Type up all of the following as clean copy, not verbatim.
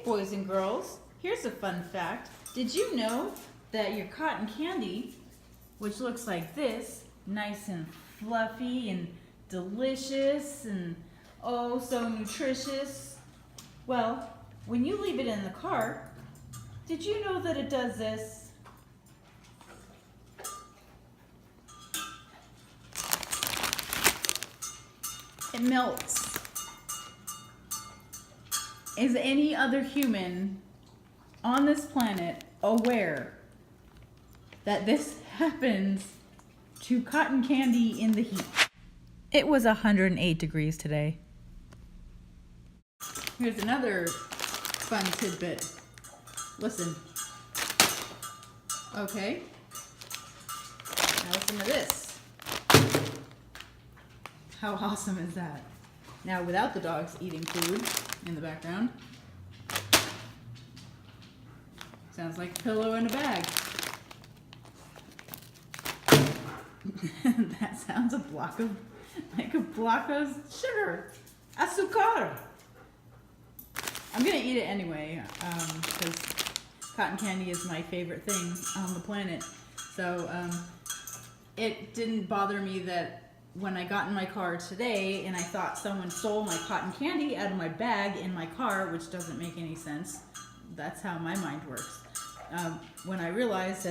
boys and girls, here's a fun fact. Did you know that your cotton candy, which looks like this, nice and fluffy and delicious and oh so nutritious, well, when you leave it in the car, did you know that it does this? It melts. Is any other human on this planet aware that this happens to cotton candy in the heat? It was 108 degrees today. Here's another fun tidbit. Listen. Okay. Now listen to this. How awesome is that? Now without the dogs eating food in the background. Sounds like a pillow in a bag. That sounds like a block of sugar. Azúcar. I'm gonna eat it anyway, because cotton candy is my favorite thing on the planet. So it didn't bother me that when I got in my car today and I thought someone stole my cotton candy out of my bag in my car, which doesn't make any sense. That's how my mind works. When I realized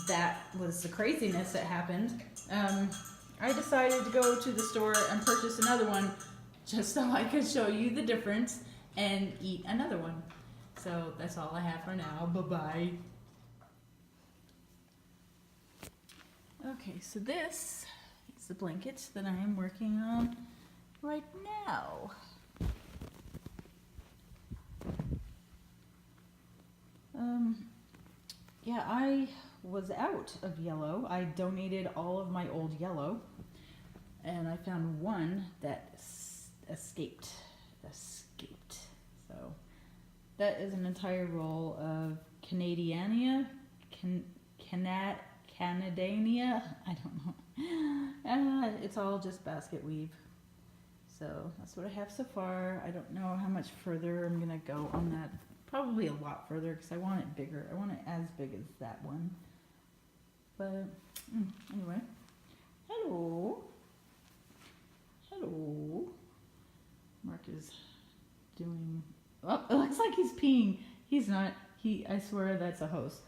that was the craziness that happened, I decided to go to the store and purchase another one just so I could show you the difference and eat another one. So that's all I have for now. Bye-bye. Okay, so this is the blanket that I am working on right now. Yeah, I was out of yellow. I donated all of my old yellow, and I found one that escaped. So that is an entire roll of Canadiania, Canadania. I don't know. It's all just basket weave. So that's what I have so far. I don't know how much further I'm gonna go on that. Probably a lot further because I want it bigger. I want it as big as that one. But anyway, hello. Mark is doing. Oh, it looks like he's peeing. He's not. I swear that's a hose.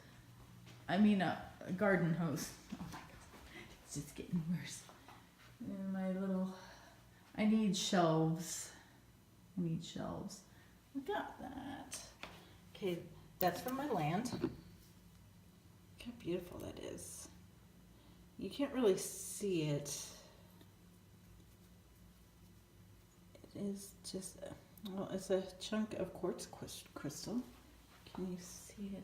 I mean a garden hose. Oh my god, it's just getting worse. And my little. I need shelves. I got that. Okay, that's from my land. Look how beautiful that is. You can't really see it. It is just, well, it's a chunk of quartz crystal. Can you see it?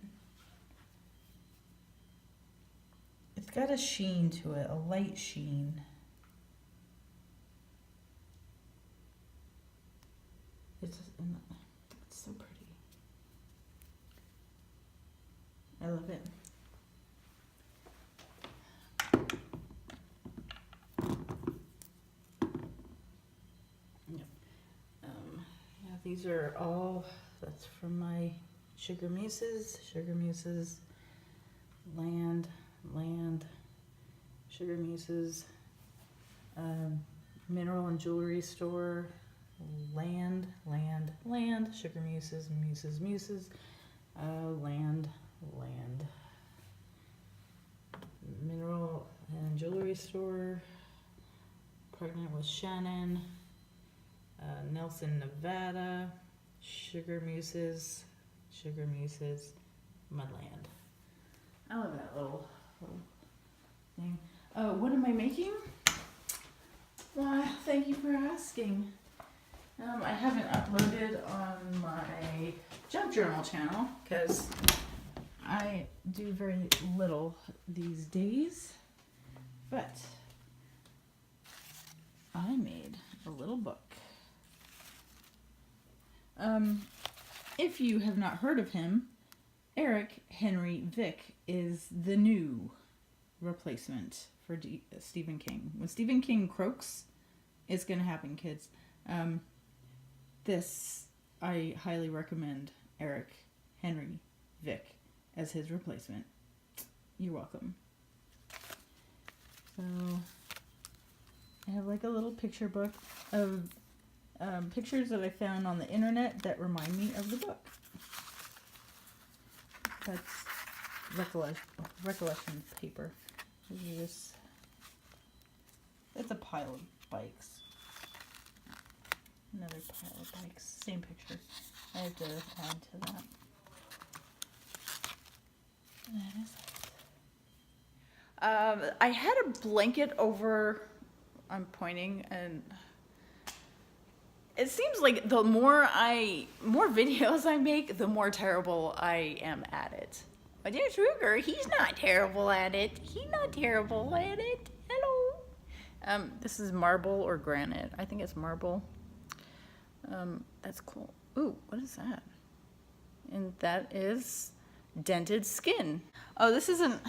It's got a sheen to it, a light sheen. It's so pretty. I love it. Yep. Yeah, these are all, that's from my Sugar Muses, land, Sugar Muses, mineral and jewelry store, land, Sugar Muses, land, mineral and jewelry store, Pregnant with Shannon, Nelson, Nevada, Sugar Muses, Mudland. I love that little thing. What am I making? Well, thank you for asking. I haven't uploaded on my junk journal channel because I do very little these days, but I made a little book. If you have not heard of him, Eric Henry Vick is the new replacement for Stephen King. When Stephen King croaks, it's going to happen, kids. This I highly recommend Eric Henry Vick as his replacement. You're welcome. So I have like a little picture book of pictures that I found on the internet that remind me of the book. That's recollection paper. It's a pile of bikes. Another pile of bikes. Same picture. I have to add to that. That is it. I had a blanket over. I'm pointing, and it seems like the more videos I make, the more terrible I am at it. But there's Ruger. He's not terrible at it. He's not terrible at it. Hello. This is marble or granite. I think it's marble. That's cool. Ooh, what is that? And that is dented skin. Oh, this isn't,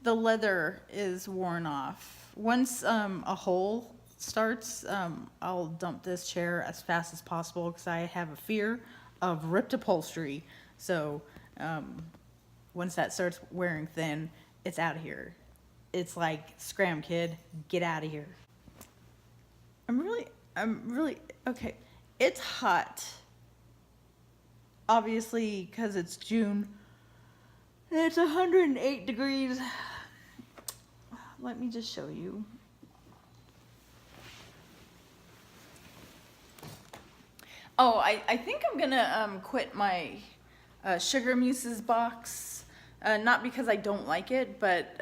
the leather is worn off. Once a hole starts, I'll dump this chair as fast as possible because I have a fear of ripped upholstery. So once that starts wearing thin, it's out of here. It's like, scram kid, get out of here. I'm really, okay. It's hot. Obviously, because it's June. And it's 108 degrees. Let me just show you. Oh, I think I'm gonna quit my Sugar Muses box. Not because I don't like it, but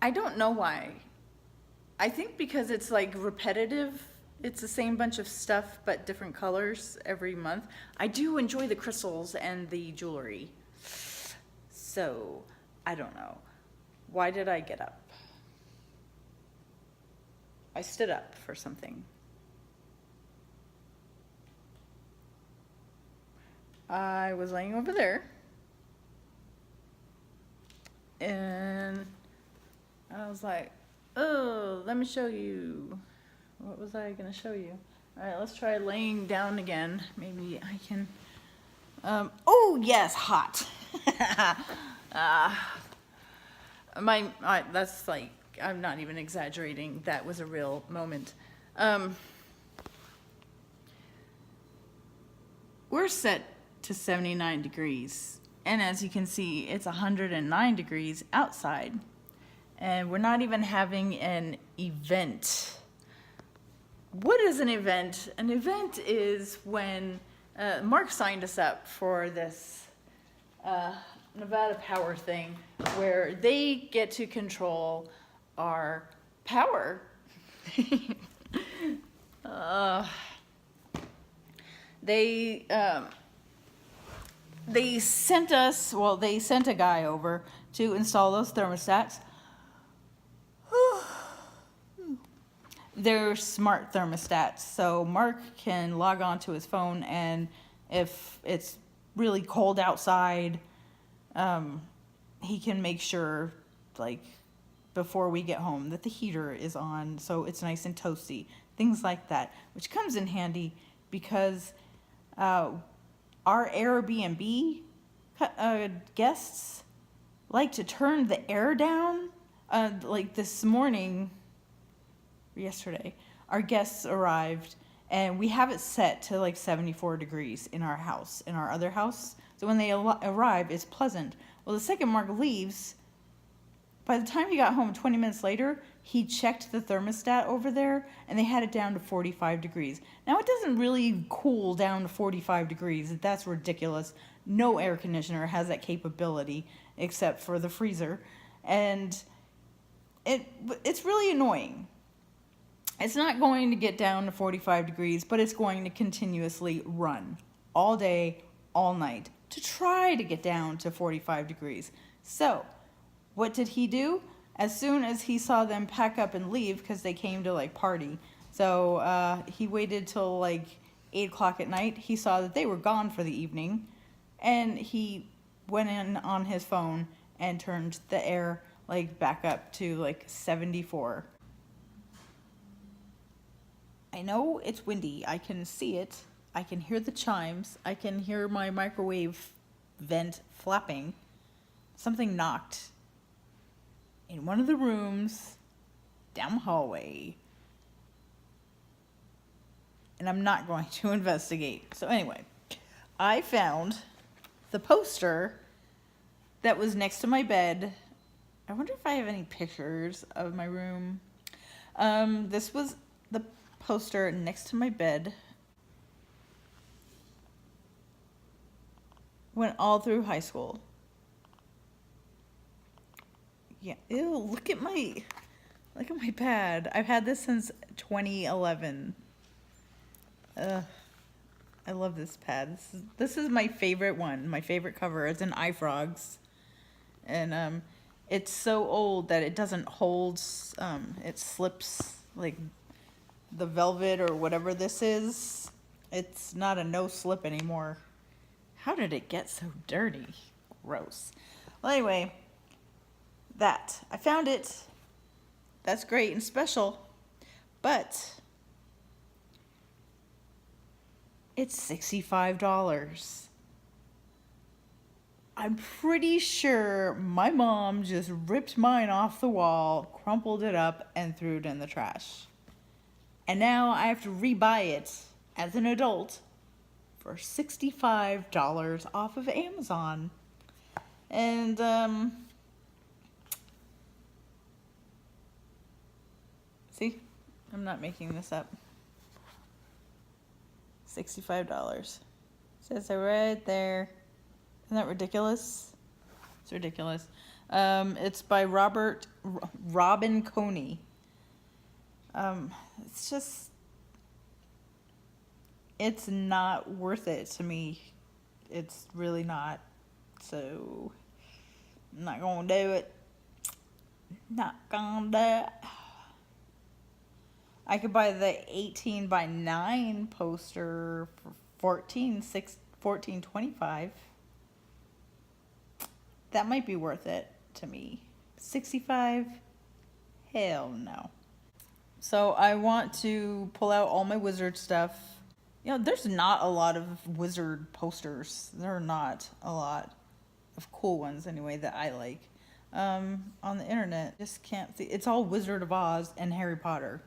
I don't know why. I think because it's like repetitive. It's the same bunch of stuff but different colors every month. I do enjoy the crystals and the jewelry. So, I don't know. Why did I get up? I stood up for something. I was laying over there. And I was like, oh, let me show you. What was I gonna show you? All right, let's try laying down again. Maybe I can, oh yes, hot. That's like, I'm not even exaggerating. That was a real moment. We're set to 79 degrees. And as you can see, it's 109 degrees outside. And we're not even having an event. What is an event? An event is when Mark signed us up for this Nevada Power thing where they get to control our power. They sent us, well, they sent a guy over to install those thermostats. They're smart thermostats, so Mark can log on to his phone, and if it's really cold outside, he can make sure, like, before we get home that the heater is on so it's nice and toasty, things like that, which comes in handy because our Airbnb guests like to turn the air down. Like this morning, yesterday, our guests arrived and we have it set to like 74 degrees in our house, in our other house. So when they arrive, it's pleasant. Well, the second Mark leaves, by the time he got home 20 minutes later, he checked the thermostat over there and they had it down to 45 degrees. Now, it doesn't really cool down to 45 degrees. That's ridiculous. No air conditioner has that capability except for the freezer. And it's really annoying. It's not going to get down to 45 degrees, but it's going to continuously run all day, all night to try to get down to 45 degrees. So, what did he do? As soon as he saw them pack up and leave, because they came to like party, so he waited till like 8 o'clock at night. He saw that they were gone for the evening, and he went in on his phone and turned the air like back up to like 74. I know it's windy. I can see it. I can hear the chimes. I can hear my microwave vent flapping. Something knocked in one of the rooms down the hallway. And I'm not going to investigate. So anyway, I found the poster that was next to my bed. I wonder if I have any pictures of my room. This was the poster next to my bed. Went all through high school. Yeah, ew, look at my pad. I've had this since 2011. I love this pad. This is my favorite one. My favorite cover. It's an iFrogs. And it's so old that it doesn't hold, it slips, like the velvet or whatever this is. It's not a no slip anymore. How did it get so dirty? Gross. Well, anyway, that. I found it. That's great and special. But it's $65. I'm pretty sure my mom just ripped mine off the wall, crumpled it up, and threw it in the trash. And now I have to rebuy it as an adult for $65 off of Amazon. And, see, I'm not making this up. $65. Says it right there. Isn't that ridiculous? It's ridiculous. It's by Robin Coney. It's just, it's not worth it to me. It's really not. So, I'm not gonna do it. Not gonna do it. I could buy the 18 by 9 poster for $14.25. That might be worth it to me. 65? Hell no. So I want to pull out all my wizard stuff. You know, there's not a lot of wizard posters. There are not a lot of cool ones anyway that I like. On the internet, just can't see. It's all Wizard of Oz and Harry Potter.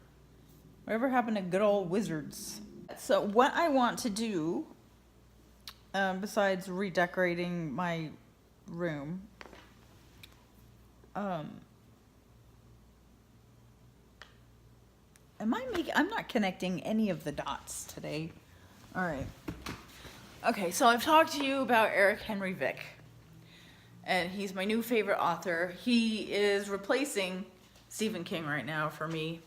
Whatever happened to good old wizards? So what I want to do, besides redecorating my room, I'm not connecting any of the dots today. All right. Okay, so I've talked to you about Eric Henry Vick, and he's my new favorite author. He is replacing Stephen King right now for me.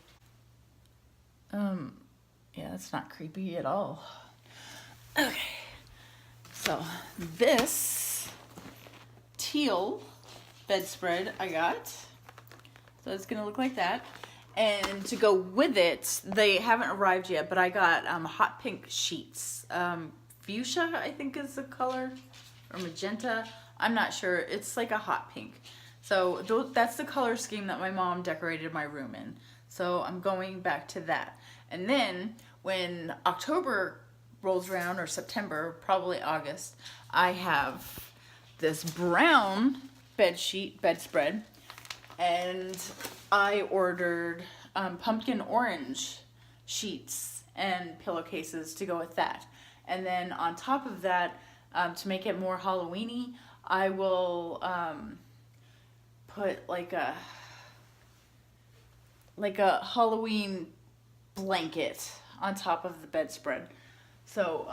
Yeah, it's not creepy at all. Okay, so this teal bedspread I got, so it's gonna look like that. And to go with it, they haven't arrived yet, but I got hot pink sheets. Fuchsia, I think is the color, or magenta. I'm not sure. It's like a hot pink. So that's the color scheme that my mom decorated my room in. So I'm going back to that. And then when October rolls around, or September, probably August, I have this brown bedspread, and I ordered pumpkin orange sheets and pillowcases to go with that. And then on top of that, to make it more Halloween-y, I will put like a Halloween blanket on top of the bedspread. So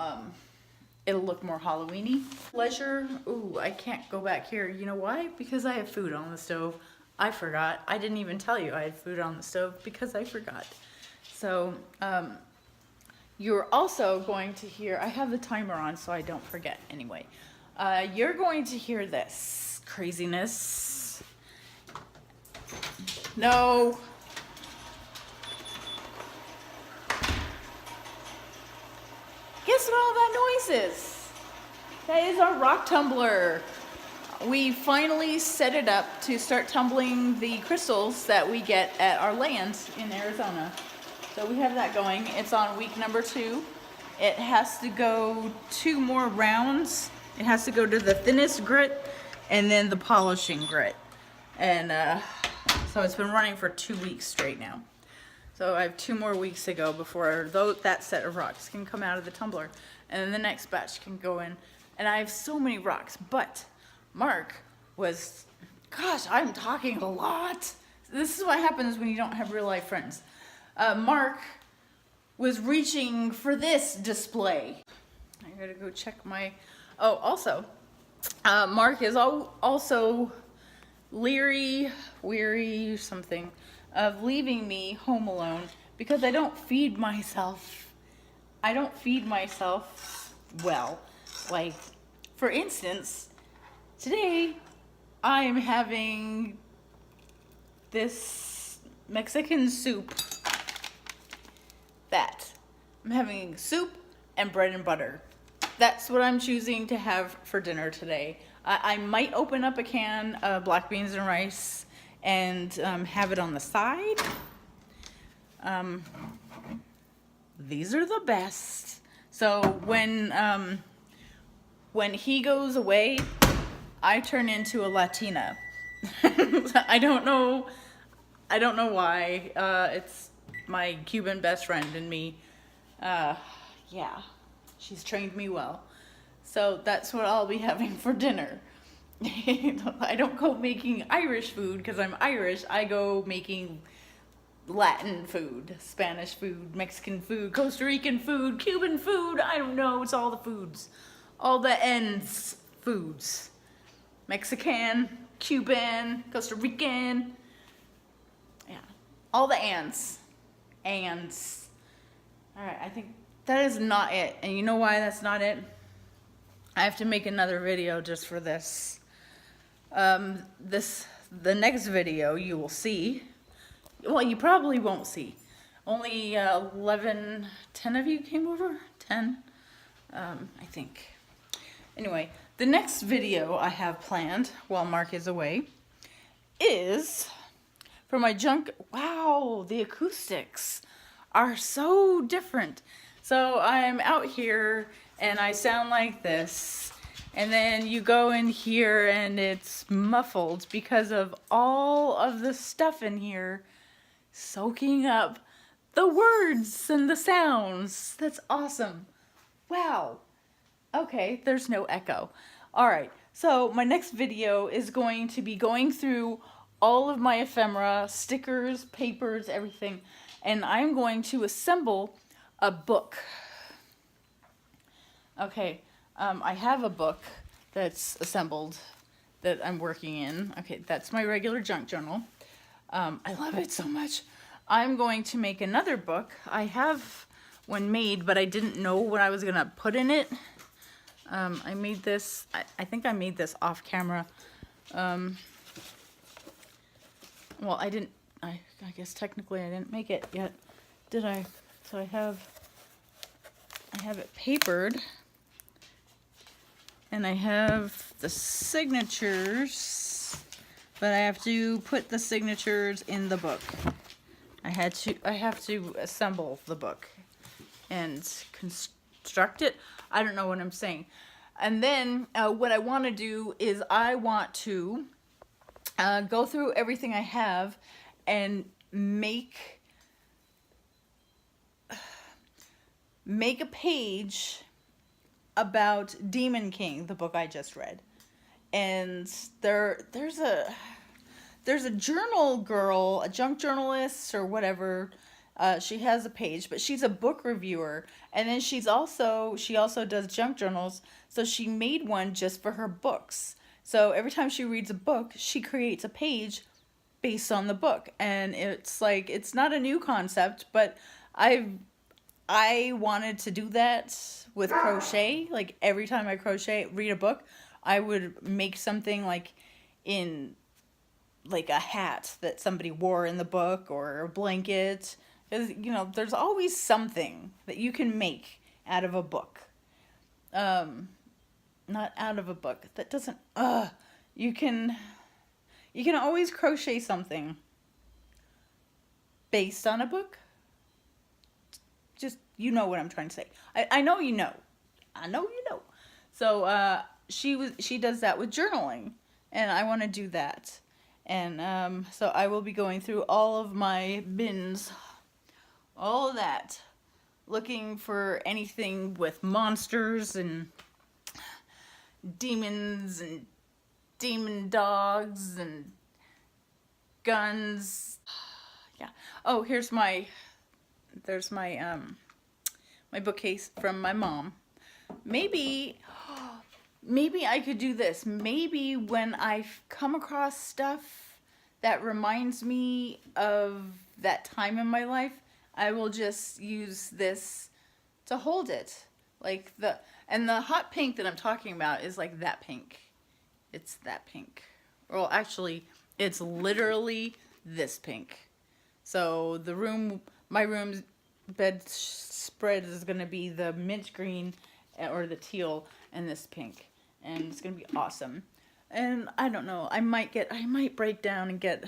it'll look more Halloween-y. Pleasure. Ooh, I can't go back here. You know why? Because I have food on the stove. I forgot. I didn't even tell you I had food on the stove because I forgot. So you're also going to hear, I have the timer on so I don't forget anyway. You're going to hear this craziness. No. Guess what all that noise is? That is our rock tumbler. We finally set it up to start tumbling the crystals that we get at our land in Arizona. So we have that going. It's on week number 2. It has to go 2 more rounds. It has to go to the thinnest grit and then the polishing grit. And so it's been running for 2 weeks straight now. So I have 2 more weeks to go before that set of rocks can come out of the tumbler. And then the next batch can go in. And I have so many rocks. But Mark was, gosh, I'm talking a lot. This is what happens when you don't have real life friends. Mark was reaching for this display. I gotta go check my, oh, also, Mark is also weary something of leaving me home alone because I don't feed myself. I don't feed myself well. Like, for instance, today I am having this Mexican soup. I'm having soup and bread and butter. That's what I'm choosing to have for dinner today. I might open up a can of black beans and rice and have it on the side. These are the best. So when he goes away, I turn into a Latina. I don't know why. It's my Cuban best friend and me. Yeah, she's trained me well. So that's what I'll be having for dinner. I don't go making Irish food because I'm Irish. I go making Latin food, Spanish food, Mexican food, Costa Rican food, Cuban food. I don't know. It's all the foods. All the ends foods. Mexican, Cuban, Costa Rican. Yeah. All the ands. Ands. Alright, I think that is not it. And you know why that's not it? I have to make another video just for this. The next video you will see. Well, you probably won't see. Only 10 of you came over? 10? I think. Anyway, the next video I have planned while Mark is away is for my junk. Wow, the acoustics are so different. So I'm out here and I sound like this, and then you go in here and it's muffled because of all of the stuff in here soaking up the words and the sounds. That's awesome. Wow. Okay, there's no echo. Alright, so my next video is going to be going through all of my ephemera, stickers, papers, everything, and I'm going to assemble a book. Okay, I have a book that's assembled that I'm working in. Okay, that's my regular junk journal. I love it so much. I'm going to make another book. I have one made, but I didn't know what I was gonna put in it. I made this, I think I made this off camera. Well, I guess technically I didn't make it yet, did I? So I have it papered, and I have the signatures, but I have to put the signatures in the book. I have to assemble the book and construct it. I don't know what I'm saying. And then what I want to do is I want to go through everything I have and make a page about Demon King, the book I just read. And there's a journal girl, a junk journalist or whatever. She has a page, but she's a book reviewer, and then she also does junk journals. So she made one just for her books. So every time she reads a book, she creates a page based on the book, and it's like, it's not a new concept, but I wanted to do that with crochet. Like every time I read a book, I would make something like in like a hat that somebody wore in the book, or a blanket. Because, you know, there's always something that you can make out of a book. Not out of a book. That doesn't, you can always crochet something based on a book. you know what I'm trying to say. I know you know. I know you know. So she does that with journaling, and I want to do that. And so I will be going through all of my bins, all of that, looking for anything with monsters and demons and demon dogs and guns. Yeah. Oh, there's my my bookcase from my mom. Maybe I could do this. Maybe when I come across stuff that reminds me of that time in my life, I will just use this to hold it. Like the hot pink that I'm talking about is like that pink. It's that pink. Well, actually, it's literally this pink. So my room's bedspread is gonna be the mint green or the teal and this pink, and it's gonna be awesome. And I don't know, I might break down and get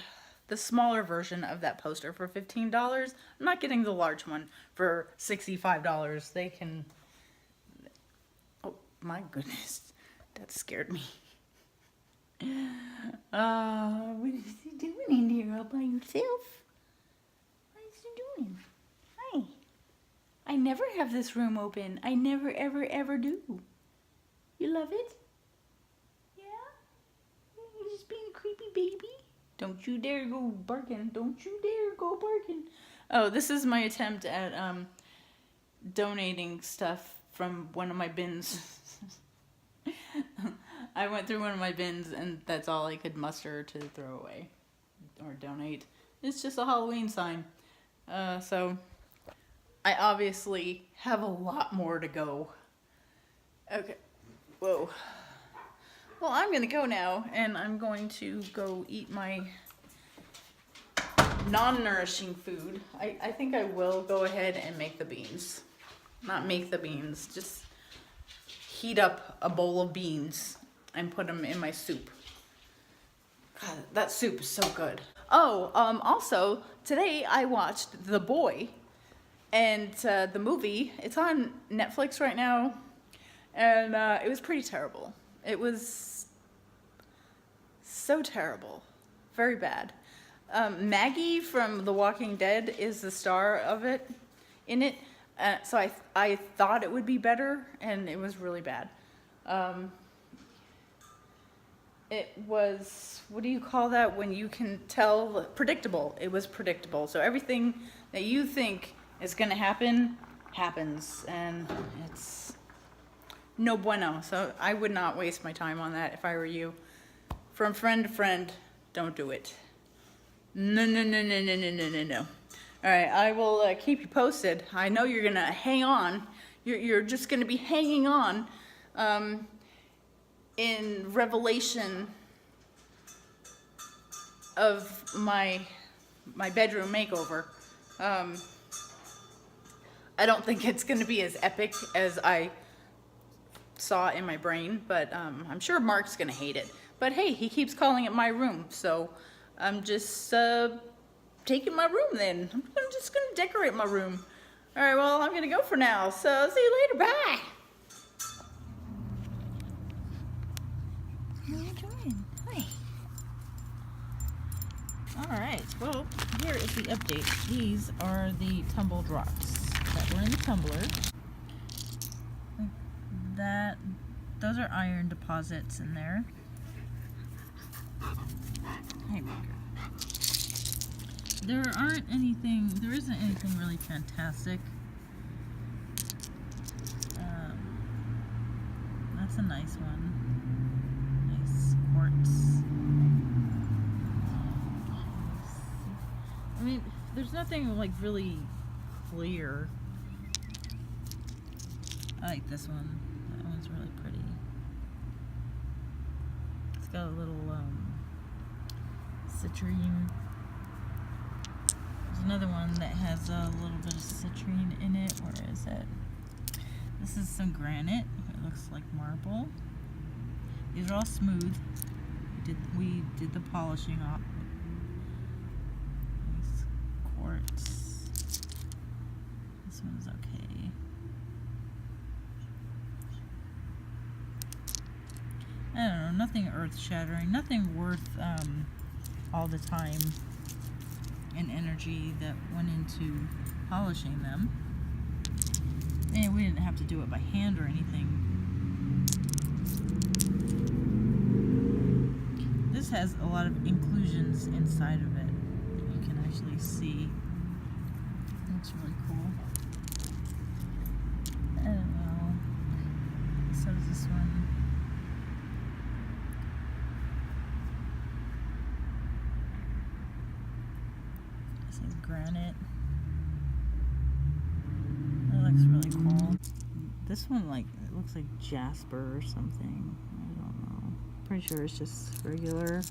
the smaller version of that poster for $15. I'm not getting the large one for $65. They can. Oh my goodness, that scared me. What is he doing in here all by himself? What is he doing? Hi. I never have this room open. I never, ever, ever do. You love it? Yeah? You're just being a creepy baby? Don't you dare go barking. Don't you dare go barking. Oh, this is my attempt at donating stuff from one of my bins. I went through one of my bins and that's all I could muster to throw away or donate. It's just a Halloween sign. So I obviously have a lot more to go. Okay. Whoa. Well, I'm gonna go now, and I'm going to go eat my non-nourishing food. I think I will go ahead and make the beans. Not make the beans, just heat up a bowl of beans and put them in my soup. God, that soup is so good. Oh, also, today I watched The Boy, and the movie, it's on Netflix right now, and it was pretty terrible. It was so terrible. Very bad. Maggie from The Walking Dead is the star of it, in it. So I thought it would be better, and it was really bad. It was, what do you call that when you can tell? Predictable. It was predictable. So everything that you think is going to happen, happens. And it's no bueno. So I would not waste my time on that if I were you. From friend to friend, don't do it. No, no, no, no, no, no, no, no, no. All right, I will keep you posted. I know you're going to hang on. You're just going to be hanging on in revelation of my bedroom makeover. I don't think it's going to be as epic as I saw in my brain, but I'm sure Mark's going to hate it. But hey, he keeps calling it my room, so I'm just taking my room then. I'm just going to decorate my room. All right, well, I'm going to go for now, so see you later. Bye. What are you doing? Hi. All right, well, here is the update. These are the tumbled rocks that were in the tumbler. Those are iron deposits in there. Hey, there isn't anything really fantastic. That's a nice one. Nice quartz. I mean, there's nothing like really clear. I like this one. That one's really pretty. It's got a little citrine. There's another one that has a little bit of citrine in it. Where is it? This is some granite. It looks like marble. These are all smooth. We did the polishing off. Nice quartz. This one's okay. I don't know, nothing earth-shattering, nothing worth all the time and energy that went into polishing them. And we didn't have to do it by hand or anything. This has a lot of inclusions inside of it that you can actually see. Looks really cool. I don't know. So does this one. This is granite. That looks really cool. This one, like, it looks like jasper or something. I don't know. Pretty sure it's just regular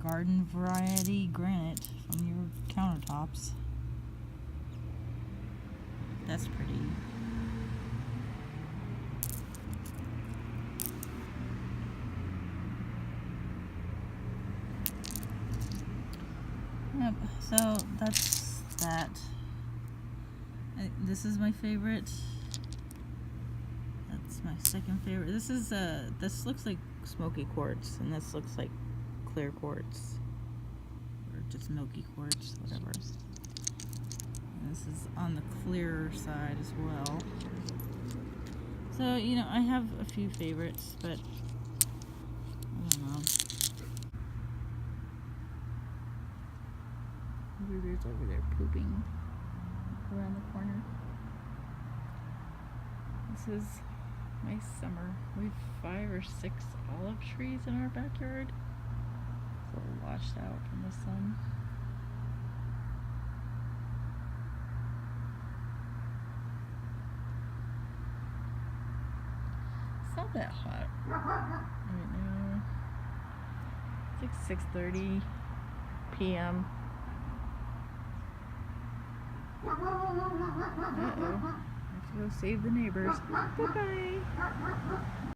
garden variety granite from your countertops. That's pretty. Yep, so that's that. This is my favorite. That's my second favorite. This is this looks like smoky quartz, and this looks like clear quartz, or just milky quartz, whatever. And this is on the clearer side as well. So, you know, I have a few favorites, but I don't know. Ruder's over there pooping around the corner. This is my summer. We have 5 or 6 olive trees in our backyard. It's a little washed out from the sun. It's not that hot right now. It's like 6:30 p.m. Uh-oh. I have to go save the neighbors. Bye-bye.